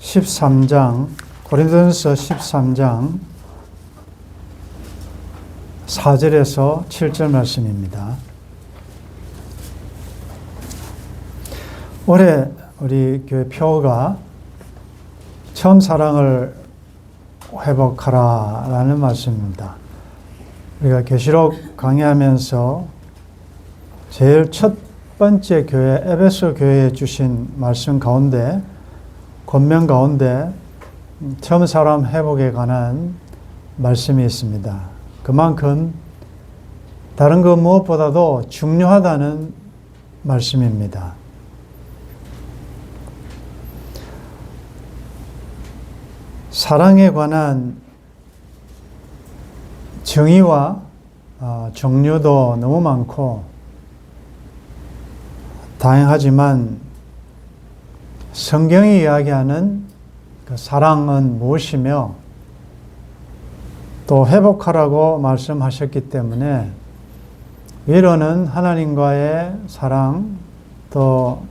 13장, 고린도전서 13장 4절에서 7절 말씀입니다. 올해 우리 교회 표어가 처음 사랑을 회복하라라는 말씀입니다. 우리가 계시록 강의하면서 제일 첫 번째 교회 에베소 교회에 주신 말씀 가운데, 권면 가운데 처음 사람 회복에 관한 말씀이 있습니다. 그만큼 다른 것 무엇보다도 중요하다는 말씀입니다. 사랑에 관한 정의와 종류도 너무 많고 다양하지만 성경이 이야기하는 그 사랑은 무엇이며 또 회복하라고 말씀하셨기 때문에 위로는 하나님과의 사랑, 또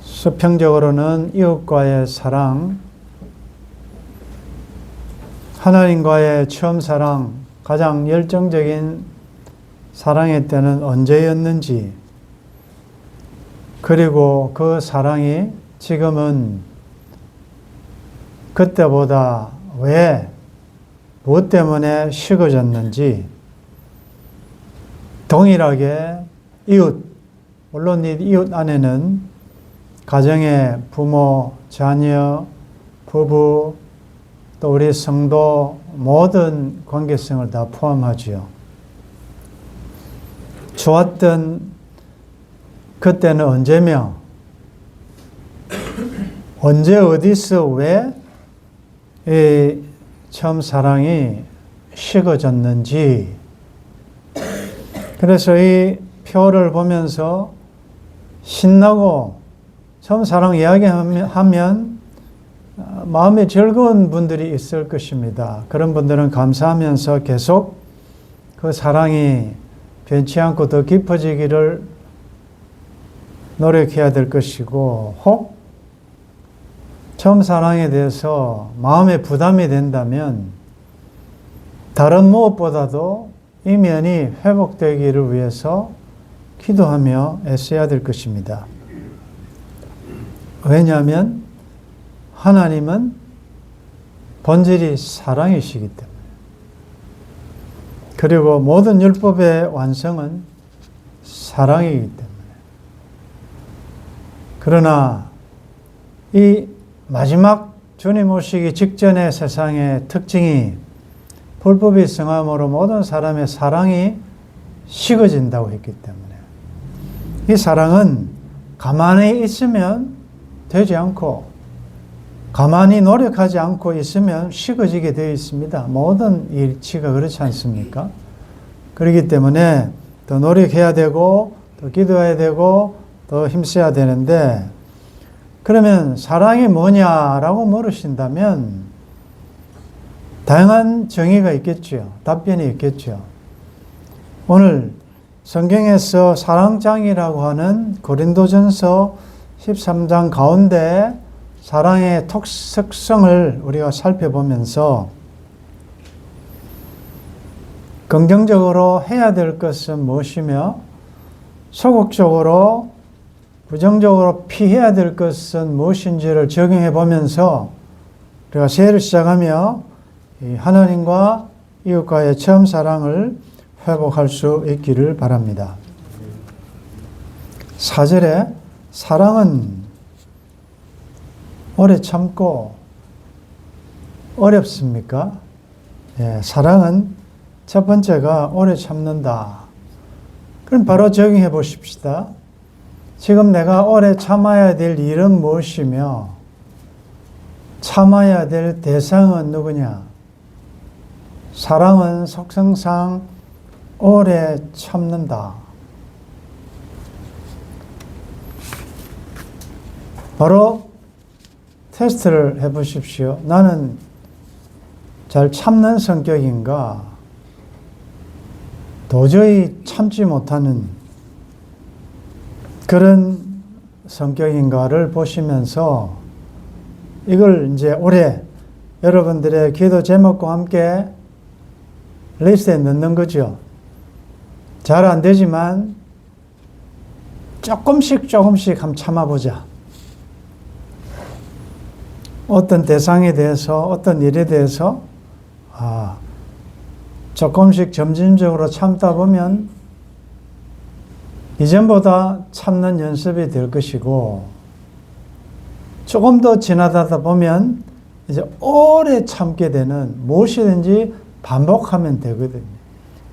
수평적으로는 이웃과의 사랑, 하나님과의 처음 사랑, 가장 열정적인 사랑의 때는 언제였는지, 그리고 그 사랑이 지금은 그때보다 왜, 무엇 때문에 식어졌는지, 동일하게 이웃, 물론 이 이웃 안에는 가정의 부모, 자녀, 부부, 또 우리 성도 모든 관계성을 다 포함하지요. 좋았던 그때는 언제며, 언제 어디서 왜 이 처음 사랑이 식어졌는지. 그래서 이 표를 보면서 신나고 처음 사랑 이야기하면 마음이 즐거운 분들이 있을 것입니다. 그런 분들은 감사하면서 계속 그 사랑이 변치 않고 더 깊어지기를 노력해야 될 것이고, 혹 처음 사랑에 대해서 마음에 부담이 된다면 다른 무엇보다도 이 면이 회복되기를 위해서 기도하며 애써야 될 것입니다. 왜냐하면 하나님은 본질이 사랑이시기 때문에, 그리고 모든 율법의 완성은 사랑이기 때문에. 그러나 이 마지막 주님 오시기 직전의 세상의 특징이 불법이 성함으로 모든 사람의 사랑이 식어진다고 했기 때문에, 이 사랑은 가만히 있으면 되지 않고 가만히 노력하지 않고 있으면 식어지게 되어 있습니다. 모든 일치가 그렇지 않습니까? 그렇기 때문에 더 노력해야 되고 더 기도해야 되고 더 힘써야 되는데, 그러면 사랑이 뭐냐라고 물으신다면 다양한 정의가 있겠죠. 답변이 있겠죠. 오늘 성경에서 사랑장이라고 하는 고린도전서 13장 가운데 사랑의 특성을 우리가 살펴보면서 긍정적으로 해야 될 것은 무엇이며 소극적으로 부정적으로 피해야 될 것은 무엇인지를 적용해 보면서 우리가 새해를 시작하며 하나님과 이웃과의 처음 사랑을 회복할 수 있기를 바랍니다. 4절에 사랑은 오래 참고 어렵습니까? 예, 사랑은 첫 번째가 오래 참는다. 그럼 바로 적용해 보십시다. 지금 내가 오래 참아야 될 일은 무엇이며 참아야 될 대상은 누구냐? 사랑은 속성상 오래 참는다. 바로 테스트를 해 보십시오. 나는 잘 참는 성격인가? 도저히 참지 못하는 그런 성격인가를 보시면서 이걸 이제 올해 여러분들의 기도 제목과 함께 리스트에 넣는 거죠. 잘 안 되지만 조금씩 한번 참아보자. 어떤 대상에 대해서, 어떤 일에 대해서 조금씩 점진적으로 참다 보면 이전보다 참는 연습이 될 것이고, 조금 더 지나다 보면 이제 오래 참게 되는, 무엇이든지 반복하면 되거든요.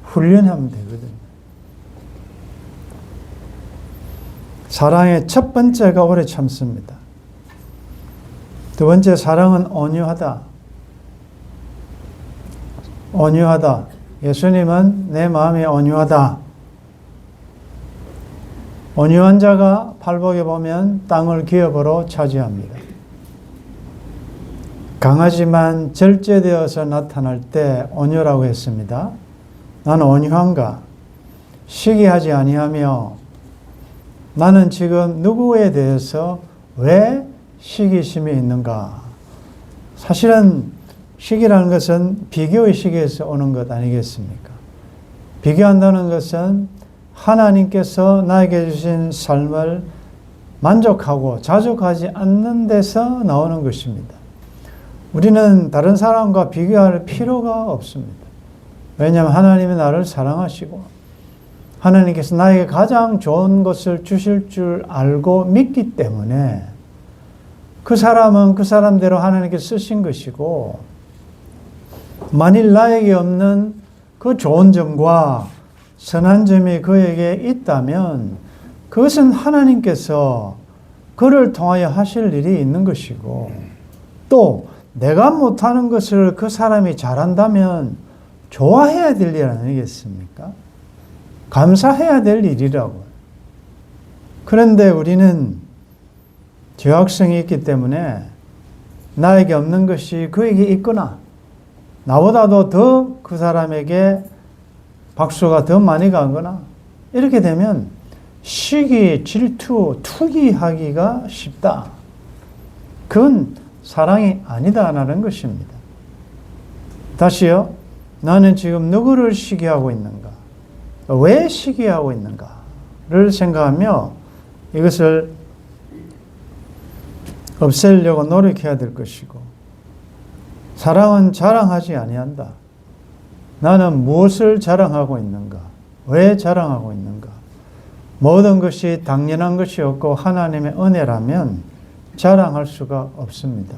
훈련하면 되거든요. 사랑의 첫 번째가 오래 참습니다. 두 번째, 사랑은 온유하다. 온유하다. 예수님은 내 마음이 온유하다. 온유한 자가 팔복에 보면 땅을 기업으로 차지합니다. 강하지만 절제되어서 나타날 때 온유라고 했습니다. 나는 온유한가? 시기하지 아니하며 나는 지금 누구에 대해서 왜 시기심이 있는가? 사실은 시기라는 것은 비교의 시기에서 오는 것 아니겠습니까? 비교한다는 것은 하나님께서 나에게 주신 삶을 만족하고 자족하지 않는 데서 나오는 것입니다. 우리는 다른 사람과 비교할 필요가 없습니다. 왜냐하면 하나님이 나를 사랑하시고 하나님께서 나에게 가장 좋은 것을 주실 줄 알고 믿기 때문에 그 사람은 그 사람대로 하나님께서 쓰신 것이고, 만일 나에게 없는 그 좋은 점과 선한 점이 그에게 있다면 그것은 하나님께서 그를 통하여 하실 일이 있는 것이고, 또 내가 못하는 것을 그 사람이 잘한다면 좋아해야 될 일 아니겠습니까? 감사해야 될 일이라고. 그런데 우리는 죄악성이 있기 때문에 나에게 없는 것이 그에게 있거나 나보다도 더 그 사람에게 박수가 더 많이 가거나 이렇게 되면 시기, 질투, 투기하기가 쉽다. 그건 사랑이 아니다라는 것입니다. 다시요. 나는 지금 누구를 시기하고 있는가? 왜 시기하고 있는가를 생각하며 이것을 없애려고 노력해야 될 것이고, 사랑은 자랑하지 아니한다. 나는 무엇을 자랑하고 있는가? 왜 자랑하고 있는가? 모든 것이 당연한 것이 없고 하나님의 은혜라면 자랑할 수가 없습니다.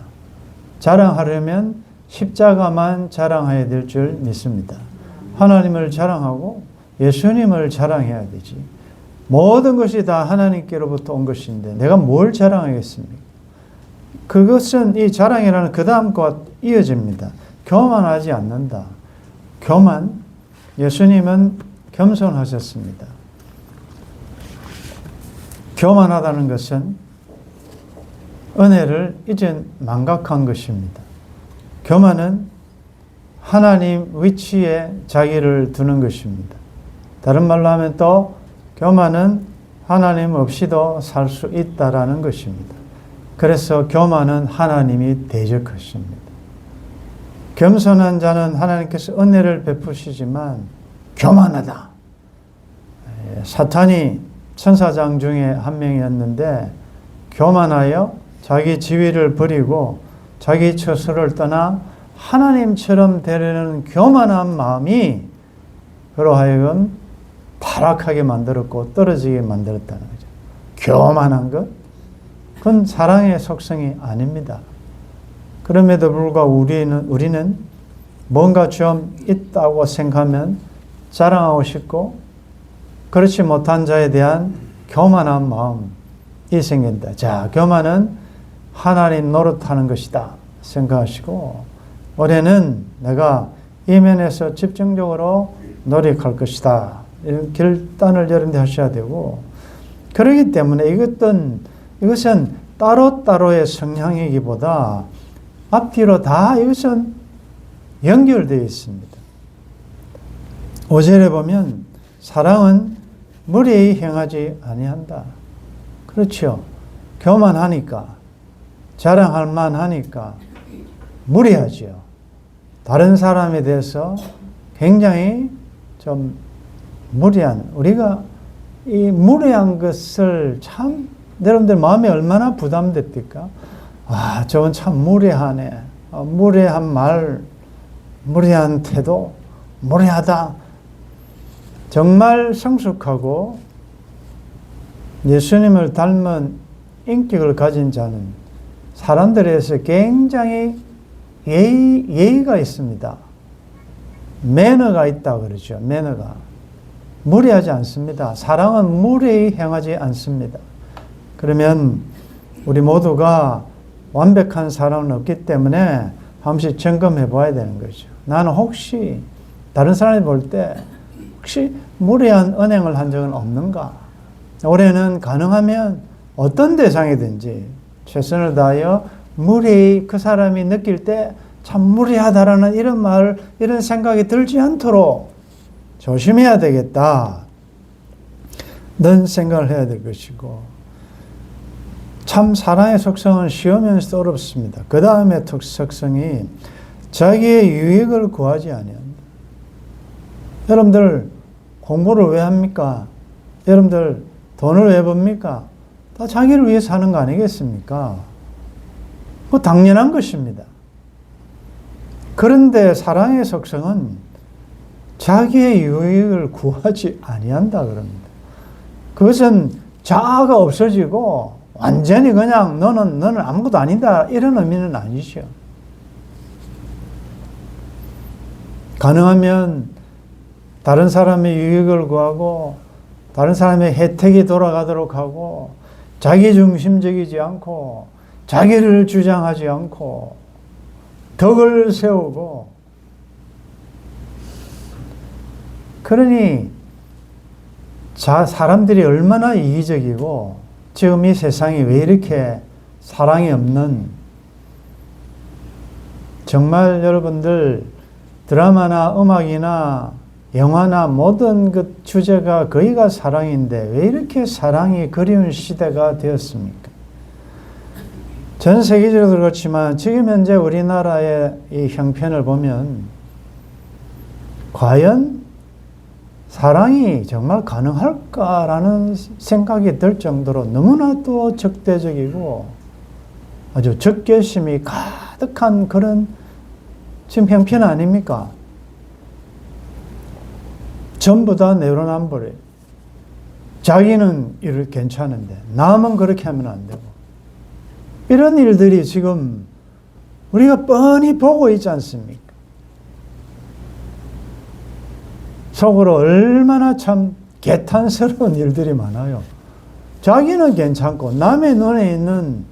자랑하려면 십자가만 자랑해야 될 줄 믿습니다. 하나님을 자랑하고 예수님을 자랑해야 되지. 모든 것이 다 하나님께로부터 온 것인데 내가 뭘 자랑하겠습니까? 그것은 이 자랑이라는 그 다음과 이어집니다. 교만하지 않는다. 교만, 예수님은 겸손하셨습니다. 교만하다는 것은 은혜를 이제 망각한 것입니다. 교만은 하나님 위치에 자기를 두는 것입니다. 다른 말로 하면 또 교만은 하나님 없이도 살 수 있다라는 것입니다. 그래서 교만은 하나님이 대적하십니다. 겸손한 자는 하나님께서 은혜를 베푸시지만 교만하다. 사탄이 천사장 중에 한 명이었는데 교만하여 자기 지위를 버리고 자기 처소를 떠나 하나님처럼 되려는 교만한 마음이 그로 하여금 타락하게 만들었고 떨어지게 만들었다는 거죠. 교만한 것? 그건 사랑의 속성이 아닙니다. 그럼에도 불구하고 우리는 뭔가 좀 있다고 생각하면 자랑하고 싶고 그렇지 못한 자에 대한 교만한 마음이 생긴다. 자, 교만은 하나님 노릇하는 것이다 생각하시고 올해는 내가 이 면에서 집중적으로 노력할 것이다. 이런 결단을 여러분들 하셔야 되고, 그렇기 때문에 이것은 따로따로의 성향이기보다 앞뒤로 다 이것은 연결되어 있습니다. 5절에 보면 사랑은 무리히 행하지 아니한다. 그렇죠. 교만하니까 자랑할 만하니까 무례하지요. 다른 사람에 대해서 굉장히 좀 무례한, 우리가 이 무례한 것을 참 여러분들 마음에 얼마나 부담됩니까? 아, 저건 참 무례하네. 무례한 말, 무례한 태도, 무례하다. 정말 성숙하고 예수님을 닮은 인격을 가진 자는 사람들에서 굉장히 예의가 있습니다. 매너가 있다 그러죠. 매너가. 무례하지 않습니다. 사랑은 무례히 행하지 않습니다. 그러면 우리 모두가 완벽한 사랑은 없기 때문에 한 번씩 점검해 봐야 되는 거죠. 나는 혹시 다른 사람이 볼 때 혹시 무례한 언행을 한 적은 없는가? 올해는 가능하면 어떤 대상이든지 최선을 다하여 무례히 그 사람이 느낄 때 참 무례하다라는 이런 말, 이런 생각이 들지 않도록 조심해야 되겠다. 는 생각을 해야 될 것이고, 참 사랑의 속성은 쉬우면서도 어렵습니다. 그 다음에 속성이 자기의 유익을 구하지 아니한다. 여러분들 공부를 왜 합니까? 여러분들 돈을 왜 법니까? 다 자기를 위해서 하는 거 아니겠습니까? 뭐 당연한 것입니다. 그런데 사랑의 속성은 자기의 유익을 구하지 아니한다 그럽니다. 그것은 자아가 없어지고 완전히 그냥 너는 아무것도 아니다 이런 의미는 아니죠. 가능하면 다른 사람의 유익을 구하고 다른 사람의 혜택이 돌아가도록 하고 자기중심적이지 않고 자기를 주장하지 않고 덕을 세우고, 그러니 사람들이 얼마나 이기적이고 지금 이 세상이 왜 이렇게 사랑이 없는, 정말 여러분들 드라마나 음악이나 영화나 모든 그 주제가 거의가 사랑인데 왜 이렇게 사랑이 그리운 시대가 되었습니까? 전 세계적으로 그렇지만 지금 현재 우리나라의 이 형편을 보면 과연 사랑이 정말 가능할까라는 생각이 들 정도로 너무나도 적대적이고 아주 적개심이 가득한 그런 지금 형편 아닙니까? 전부 다 내로남불이에요. 자기는 이렇게 괜찮은데 남은 그렇게 하면 안 되고, 이런 일들이 지금 우리가 뻔히 보고 있지 않습니까? 속으로 얼마나 참 개탄스러운 일들이 많아요. 자기는 괜찮고 남의 눈에 있는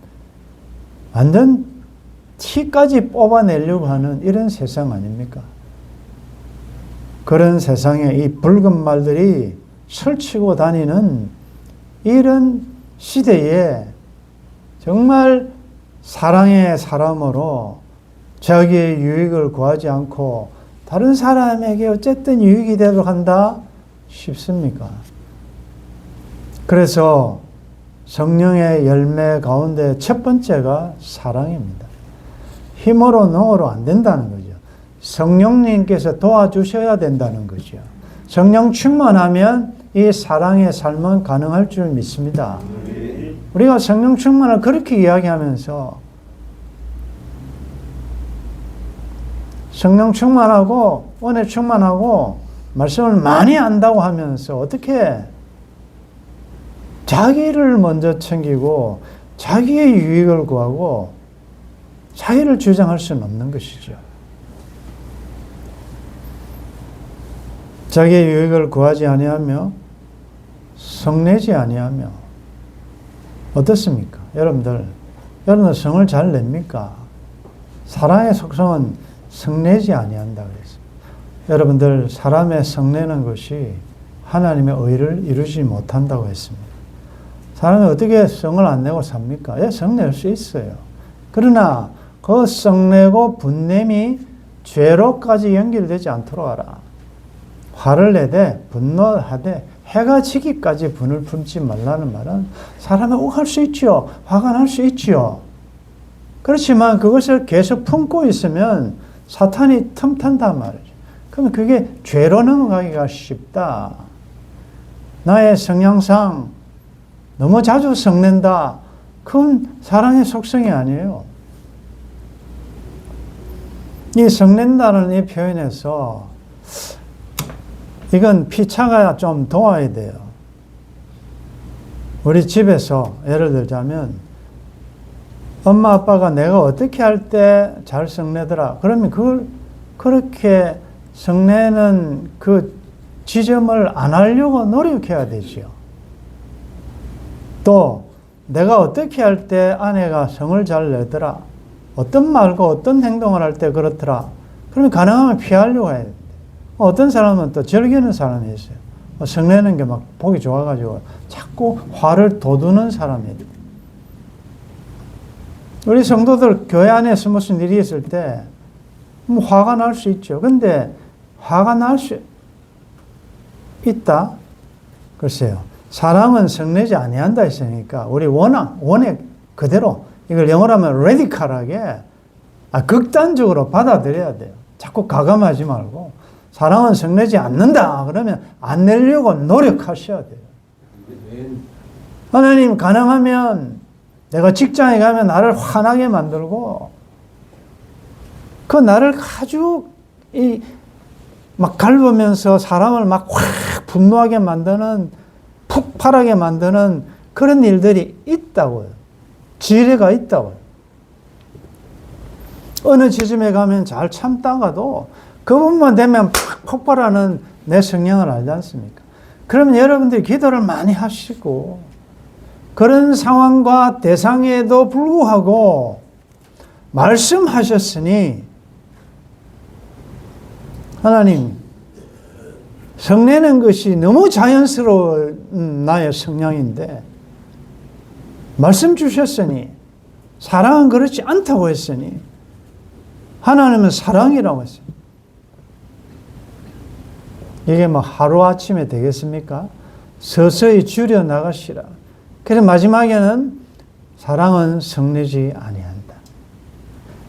완전 티까지 뽑아내려고 하는 이런 세상 아닙니까? 그런 세상에 이 붉은 말들이 설치고 다니는 이런 시대에 정말 사랑의 사람으로 자기의 유익을 구하지 않고 다른 사람에게 어쨌든 유익이 되도록 한다 싶습니까? 그래서 성령의 열매 가운데 첫 번째가 사랑입니다. 힘으로 능으로 안 된다는 거죠. 성령님께서 도와주셔야 된다는 거죠. 성령 충만하면 이 사랑의 삶은 가능할 줄 믿습니다. 우리가 성령 충만을 그렇게 이야기하면서 성령 충만하고 은혜 충만하고 말씀을 많이 안다고 하면서 어떻게 자기를 먼저 챙기고 자기의 유익을 구하고 자기를 주장할 수는 없는 것이죠. 자기의 유익을 구하지 아니하며 성내지 아니하며 어떻습니까? 여러분들 성을 잘 냅니까? 사랑의 속성은 성내지 아니한다 그랬습니다. 여러분들 사람의 성내는 것이 하나님의 의를 이루지 못한다고 했습니다. 사람이 어떻게 성을 안 내고 삽니까? 예, 성낼 수 있어요. 그러나 그 성내고 분냄이 죄로까지 연결되지 않도록 하라. 화를 내되 분노하되 해가 지기까지 분을 품지 말라는 말은 사람이 욱할 수 있지요. 화가 날 수 있지요. 그렇지만 그것을 계속 품고 있으면 사탄이 틈탄단 말이죠. 그러면 그게 죄로 넘어가기가 쉽다. 나의 성향상 너무 자주 성낸다. 그건 사랑의 속성이 아니에요. 이 성낸다는 이 표현에서 이건 피차가 좀 도와야 돼요. 우리 집에서 예를 들자면 엄마 아빠가 내가 어떻게 할 때 잘 성내더라. 그러면 그걸 그렇게 성내는 그 지점을 안 하려고 노력해야 되지요. 또 내가 어떻게 할 때 아내가 성을 잘 내더라. 어떤 말과 어떤 행동을 할 때 그렇더라. 그러면 가능하면 피하려고 해야 돼. 어떤 사람은 또 즐기는 사람이 있어요. 성내는 게 막 보기 좋아가지고 자꾸 화를 돋우는 사람이 있어요. 우리 성도들 교회 안에서 무슨 일이 있을 때 뭐 화가 날 수 있죠. 근데 화가 날 수 있다? 글쎄요. 사랑은 성내지 아니한다 했으니까 우리 원액 그대로 이걸 영어로 하면 radical하게 극단적으로 받아들여야 돼요. 자꾸 가감하지 말고 사랑은 성내지 않는다 그러면 안 내려고 노력하셔야 돼요. 하나님 가능하면 내가 직장에 가면 나를 화나게 만들고 그 나를 아주 막 갈구면서 사람을 막 확 분노하게 만드는 폭발하게 만드는 그런 일들이 있다고요. 지뢰가 있다고요. 어느 지점에 가면 잘 참다가도 그 부분만 되면 팍 폭발하는 내 성향을 알지 않습니까? 그러면 여러분들이 기도를 많이 하시고 그런 상황과 대상에도 불구하고 말씀하셨으니 하나님 성내는 것이 너무 자연스러운 나의 성향인데 말씀 주셨으니 사랑은 그렇지 않다고 했으니 하나님은 사랑이라고 했어요. 이게 뭐 하루아침에 되겠습니까? 서서히 줄여 나가시라. 그래서 마지막에는 사랑은 성내지 아니한다.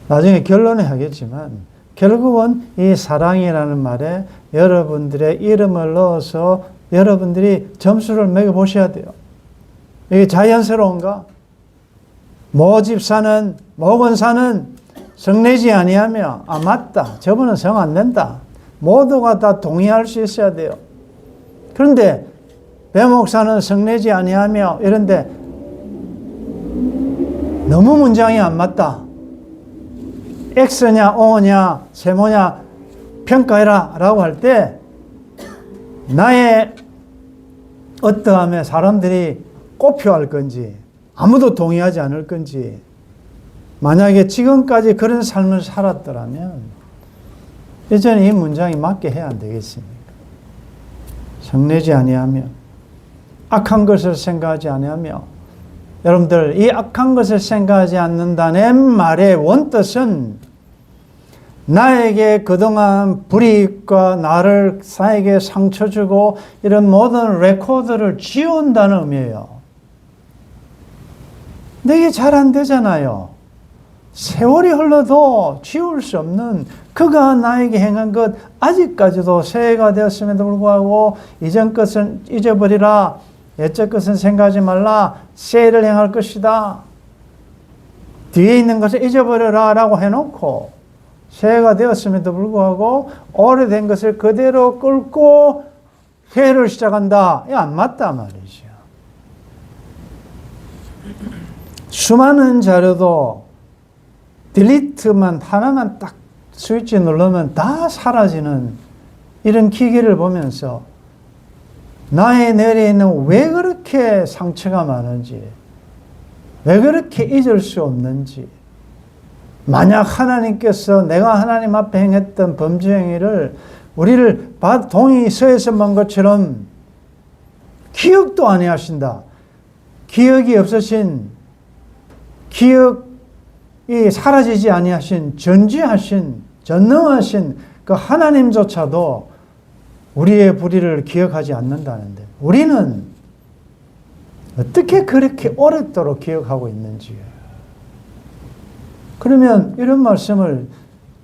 나중에 결론을 하겠지만 결국은 이 사랑이라는 말에 여러분들의 이름을 넣어서 여러분들이 점수를 매겨보셔야 돼요. 이게 자연스러운가? 모 집사는, 모 권사는 성내지 아니하며 맞다. 저분은 성 안 낸다. 모두가 다 동의할 수 있어야 돼요. 그런데 배 목사는 성내지 아니하며 이런데 너무 문장이 안 맞다. X냐, O냐, 세모냐 평가해라 라고 할 때 나의 어떠함에 사람들이 꼽혀할 건지 아무도 동의하지 않을 건지 만약에 지금까지 그런 삶을 살았더라면 이제는 이 문장이 맞게 해야 안 되겠습니까? 성내지 아니하며 악한 것을 생각하지 아니하며 여러분들 이 악한 것을 생각하지 않는다는 말의 원뜻은 나에게 그동안 불이익과 나를 사에게 상처 주고 이런 모든 레코드를 지운다는 의미예요. 근데 이게 잘 안 되잖아요. 세월이 흘러도 지울 수 없는 그가 나에게 행한 것 아직까지도 새해가 되었음에도 불구하고 이전 것은 잊어버리라. 옛적 것은 생각하지 말라. 새해를 행할 것이다. 뒤에 있는 것을 잊어버려라 라고 해놓고 새해가 되었음에도 불구하고 오래된 것을 그대로 끌고 새해를 시작한다. 이거 안 맞다 말이죠. 수많은 자료도 딜리트만 하나만 딱 스위치 누르면 다 사라지는 이런 기계를 보면서 나의 내리에 있는 왜 그렇게 상처가 많은지, 왜 그렇게 잊을 수 없는지, 만약 하나님께서 내가 하나님 앞에 행했던 범죄 행위를 우리를 동이 서에서 먼 것처럼 기억도 안 하신다. 기억이 없으신, 기억이 사라지지 아니하신, 전지하신, 전능하신 그 하나님조차도 우리의 불의를 기억하지 않는다는데 우리는 어떻게 그렇게 오랫도록 기억하고 있는지 그러면 이런 말씀을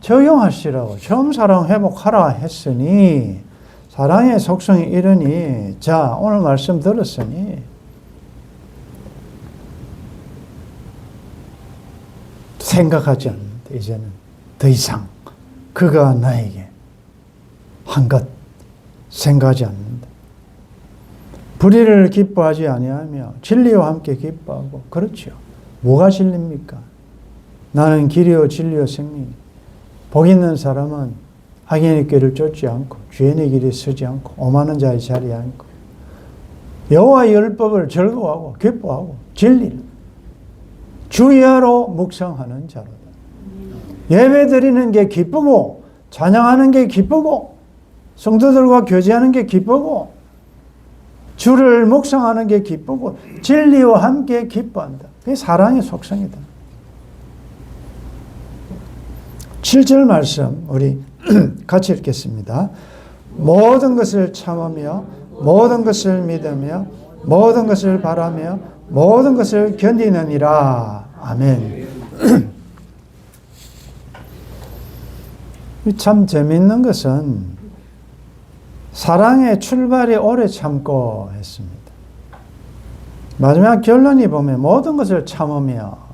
적용하시라고 처음 사랑 회복하라 했으니 사랑의 속성이 이러니 자 오늘 말씀 들었으니 생각하지 않는다. 이제는 더 이상 그가 나에게 한 것 생각하지 않는다. 불의를 기뻐하지 아니하며 진리와 함께 기뻐하고 그렇죠. 뭐가 진리입니까? 나는 길이요 진리요 생명이 복 있는 사람은 악인의 길을 쫓지 않고 죄인의 길에 서지 않고 오만한 자의 자리에 앉고 여호와의 율법을 즐거워하고 기뻐하고 진리를 주야로 묵상하는 자로다. 예배 드리는 게 기쁘고 찬양하는 게 기쁘고 성도들과 교제하는 게 기쁘고 주를 묵상하는 게 기쁘고 진리와 함께 기뻐한다. 그게 사랑의 속성이다. 7절 말씀 우리 같이 읽겠습니다. 모든 것을 참으며 모든 것을 믿으며 모든 것을 바라며 모든 것을 견디느니라. 아멘. 참 재미있는 것은 사랑의 출발이 오래 참고 했습니다. 마지막 결론이 보면 모든 것을 참으며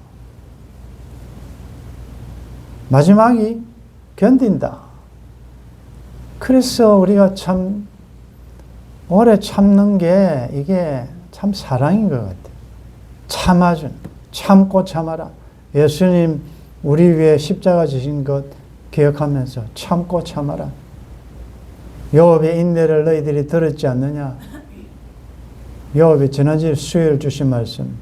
마지막이 견딘다. 그래서 우리가 참 오래 참는 게 이게 참 사랑인 것 같아요. 참아준, 참고 참아라. 예수님 우리 위해 십자가 지신 것 기억하면서 참고 참아라. 욥의 인내를 너희들이 들었지 않느냐. 욥이 지난주 수요일 주신 말씀.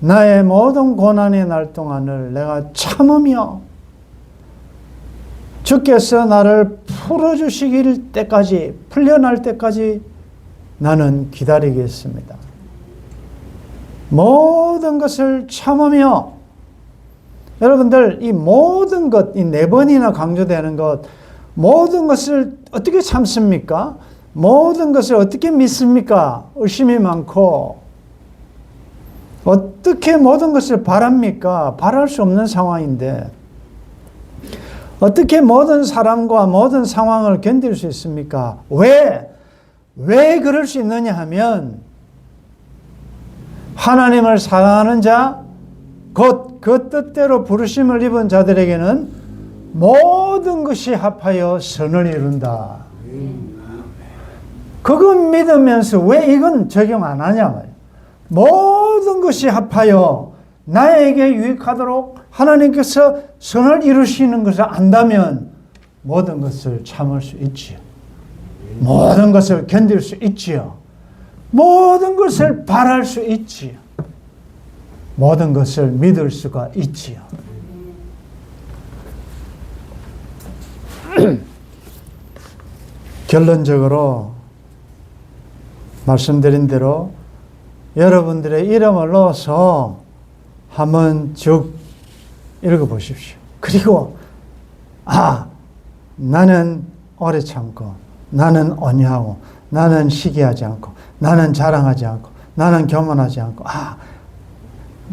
나의 모든 고난의 날 동안을 내가 참으며 주께서 나를 풀어주시길 때까지, 풀려날 때까지 나는 기다리겠습니다. 모든 것을 참으며, 여러분들 이 모든 것, 이 4번이나 강조되는 것, 모든 것을 어떻게 참습니까? 모든 것을 어떻게 믿습니까? 의심이 많고, 어떻게 모든 것을 바랍니까? 바랄 수 없는 상황인데, 어떻게 모든 사람과 모든 상황을 견딜 수 있습니까? 왜 그럴 수 있느냐 하면 하나님을 사랑하는 자, 곧 그 뜻대로 부르심을 입은 자들에게는 모든 것이 합하여 선을 이룬다. 그건 믿으면서 왜 이건 적용 안 하냐 말이야. 모든 것이 합하여 나에게 유익하도록 하나님께서 선을 이루시는 것을 안다면 모든 것을 참을 수 있지요. 모든 것을 견딜 수 있지요. 모든 것을 바랄 수 있지요. 모든 것을 믿을 수가 있지요. 결론적으로 말씀드린 대로 여러분들의 이름을 넣어서 한번 쭉 읽어보십시오. 그리고 나는 오래 참고, 나는 온유하고, 나는 시기하지 않고, 나는 자랑하지 않고, 나는 교만하지 않고,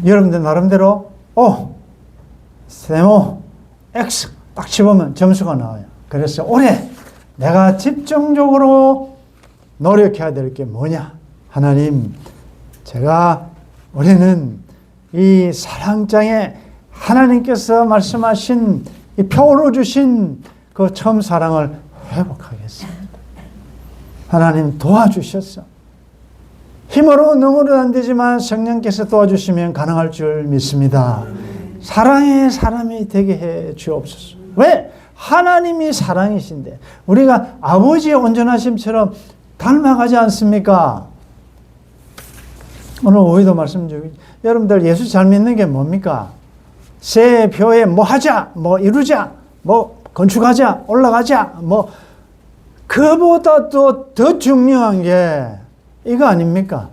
여러분들 나름대로 세모 X 딱 집으면 점수가 나와요. 그래서 올해 내가 집중적으로 노력해야 될 게 뭐냐? 하나님, 우리는 이 사랑장에 하나님께서 말씀하신 이 표로 주신 그 처음 사랑을 회복하겠습니다. 하나님 도와주셨어. 힘으로 능으로 안 되지만 성령께서 도와주시면 가능할 줄 믿습니다. 사랑의 사람이 되게 해 주옵소서. 왜? 하나님이 사랑이신데 우리가 아버지의 온전하심처럼 닮아가지 않습니까? 오늘 오후에도 말씀 주기, 여러분들 예수 잘 믿는 게 뭡니까? 새 표에 뭐 하자, 뭐 이루자, 뭐 건축하자, 올라가자, 뭐 그보다 또 더 중요한 게 이거 아닙니까?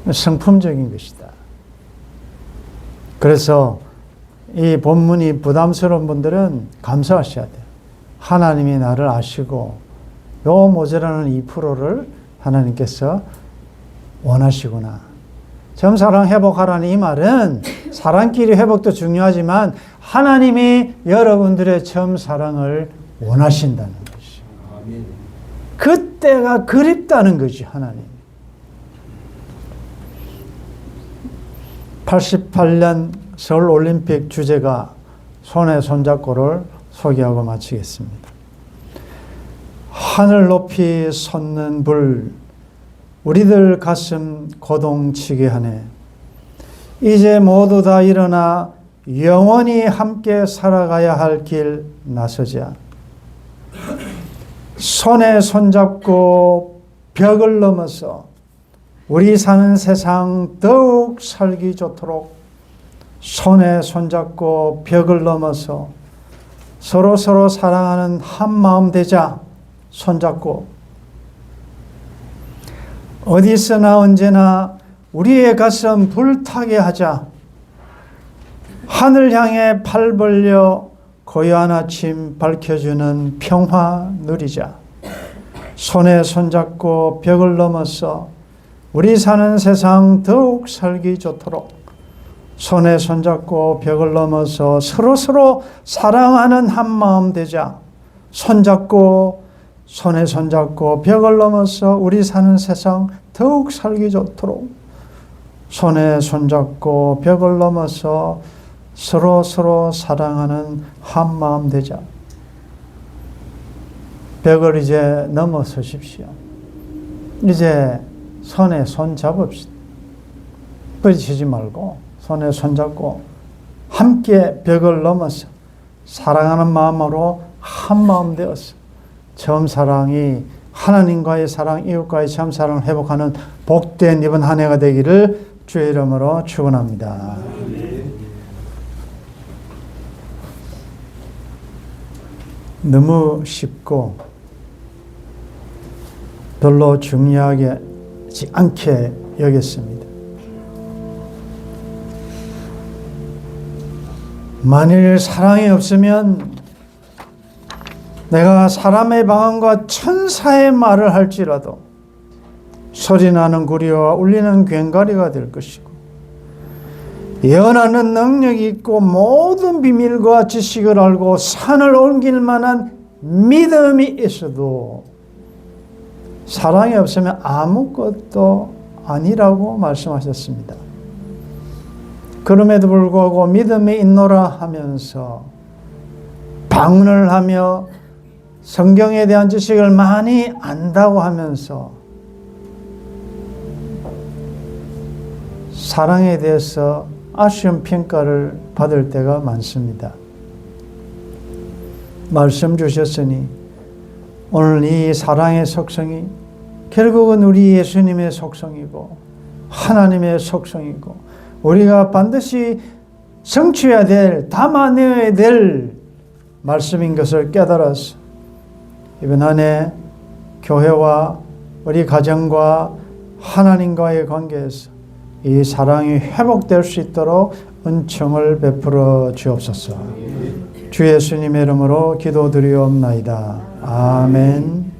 성품적인 것이다. 그래서 이 본문이 부담스러운 분들은 감사하셔야 돼요. 하나님이 나를 아시고 요 모자라는 2%를 하나님께서 원하시구나. 처음 사랑 회복하라는 이 말은 사랑끼리 회복도 중요하지만 하나님이 여러분들의 처음 사랑을 원하신다는 것이죠. 그때가 그립다는 거지, 하나님. 88년 서울올림픽 주제가 손에 손잡고를 소개하고 마치겠습니다. 하늘 높이 솟는 불, 우리들 가슴 고동치게 하네. 이제 모두 다 일어나 영원히 함께 살아가야 할 길 나서자. 손에 손잡고 벽을 넘어서 우리 사는 세상 더욱 살기 좋도록 손에 손잡고 벽을 넘어서 서로 사랑하는 한 마음 되자. 손잡고 어디서나 언제나 우리의 가슴 불타게 하자. 하늘 향해 팔 벌려 고요한 아침 밝혀주는 평화 누리자. 손에 손잡고 벽을 넘어서 우리 사는 세상 더욱 살기 좋도록 손에 손잡고 벽을 넘어서 서로 사랑하는 한 마음 되자. 손잡고 손에 손잡고 벽을 넘어서 우리 사는 세상 더욱 살기 좋도록 손에 손잡고 벽을 넘어서 서로 사랑하는 한 마음 되자. 벽을 이제 넘어서십시오. 이제 손에 손 잡읍시다. 부딪히지 말고 손에 손 잡고 함께 벽을 넘어서 사랑하는 마음으로 한 마음 되어서 처음 사랑이 하나님과의 사랑, 이웃과의 참 사랑을 회복하는 복된 이번 한 해가 되기를 주의 이름으로 축원합니다. 너무 쉽고 별로 중요하지 않게 여겼습니다. 만일 사랑이 없으면 내가 사람의 방언과 천사의 말을 할지라도 소리나는 구리와 울리는 괭가리가 될 것이고 예언하는 능력이 있고 모든 비밀과 지식을 알고 산을 옮길 만한 믿음이 있어도 사랑이 없으면 아무것도 아니라고 말씀하셨습니다. 그럼에도 불구하고 믿음이 있노라 하면서 방언을 하며 성경에 대한 지식을 많이 안다고 하면서 사랑에 대해서 아쉬운 평가를 받을 때가 많습니다. 말씀 주셨으니 오늘 이 사랑의 속성이 결국은 우리 예수님의 속성이고 하나님의 속성이고 우리가 반드시 성취해야 될, 담아내야 될 말씀인 것을 깨달아서 이번 한 해 교회와 우리 가정과 하나님과의 관계에서 이 사랑이 회복될 수 있도록 은총을 베풀어 주옵소서. 주 예수님의 이름으로 기도드리옵나이다. 아멘.